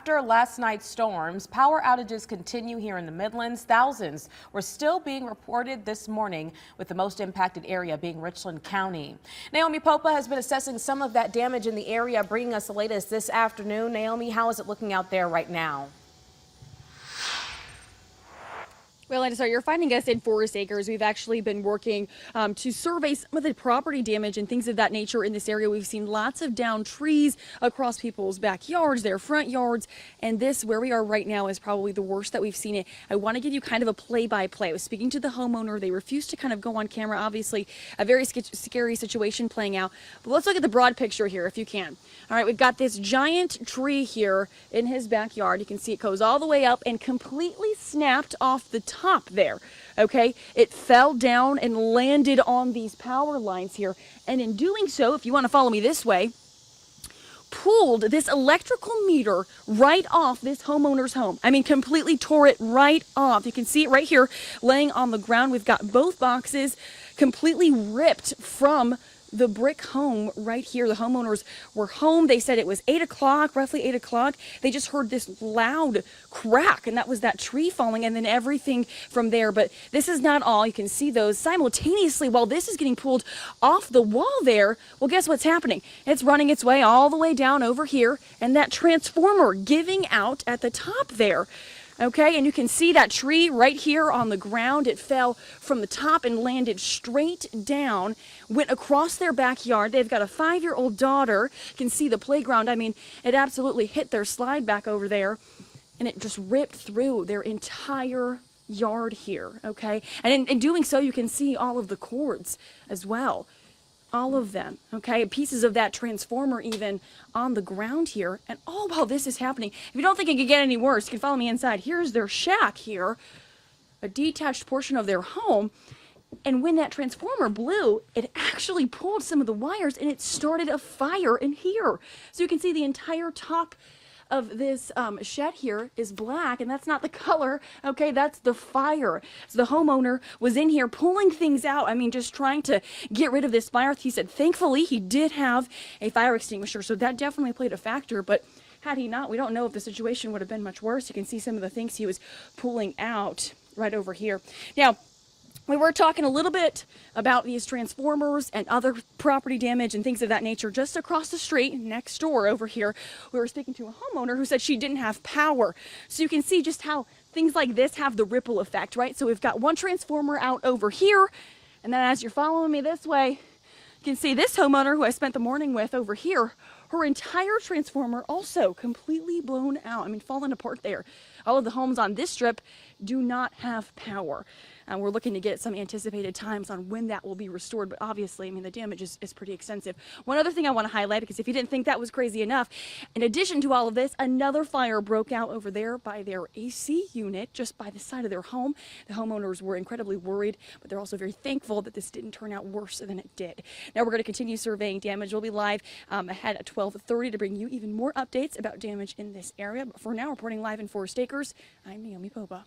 after last night's storms, power outages continue here in the Midlands. Thousands were still being reported this morning, with the most impacted area being Richland County. Naomi Popa has been assessing some of that damage in the area, bringing us the latest this afternoon. Naomi, how is it looking out there right now? Well, and so you're finding us in Forest Acres. We've actually been working to survey some of the property damage and things of that nature in this area. We've seen lots of downed trees across people's backyards, their front yards, and this, where we are right now, is probably the worst that we've seen it. I want to give you kind of a play-by-play. I was speaking to the homeowner. They refused to kind of go on camera. Obviously, a very scary situation playing out. But let's look at the broad picture here, if you can. All right, we've got this giant tree here in his backyard. You can see it goes all the way up and completely snapped off the top there. Okay, it fell down and landed on these power lines here, and in doing so, if you want to follow me this way, pulled this electrical meter right off this homeowner's home. I mean, completely tore it right off. You can see it right here laying on the ground. We've got both boxes completely ripped from the brick home right here. The homeowners were home. They said it was 8 o'clock, roughly 8 o'clock. They just heard this loud crack, and that was that tree falling, and then everything from there. But this is not all. You can see those simultaneously while this is getting pulled off the wall there. Well, guess what's happening? It's running its way all the way down over here, and that transformer giving out at the top there. Okay, and you can see that tree right here on the ground. It fell from the top and landed straight down, went across their backyard. They've got a 5-year-old daughter. You can see the playground. I mean, it absolutely hit their slide back over there, and it just ripped through their entire yard here, okay? And in doing so, you can see all of the cords as well. All of them, okay? Pieces of that transformer even on the ground here. And all while this is happening, if you don't think it could get any worse, you can follow me inside. Here's their shack here, a detached portion of their home. And when that transformer blew, it actually pulled some of the wires and it started a fire in here. So you can see the entire top of this shed here is black, and that's not the color, okay? That's the fire. So the homeowner was in here pulling things out. I mean, just trying to get rid of this fire. He said thankfully he did have a fire extinguisher, so that definitely played a factor. But had he not, we don't know if the situation would have been much worse. You can see some of the things he was pulling out right over here. Now, we were talking a little bit about these transformers and other property damage and things of that nature just across the street next door over here. We were speaking to a homeowner who said she didn't have power. So you can see just how things like this have the ripple effect, right? So we've got one transformer out over here, and then as you're following me this way, you can see this homeowner who I spent the morning with over here, her entire transformer also completely blown out. I mean, falling apart there. All of the homes on this strip do not have power. And we're looking to get some anticipated times on when that will be restored. But obviously, I mean, the damage is pretty extensive. One other thing I want to highlight, because if you didn't think that was crazy enough, in addition to all of this, another fire broke out over there by their AC unit, just by the side of their home. The homeowners were incredibly worried, but they're also very thankful that this didn't turn out worse than it did. Now we're going to continue surveying damage. We'll be live ahead at 12:30 to bring you even more updates about damage in this area. But for now, reporting live in Forest Acres, I'm Naomi Popa.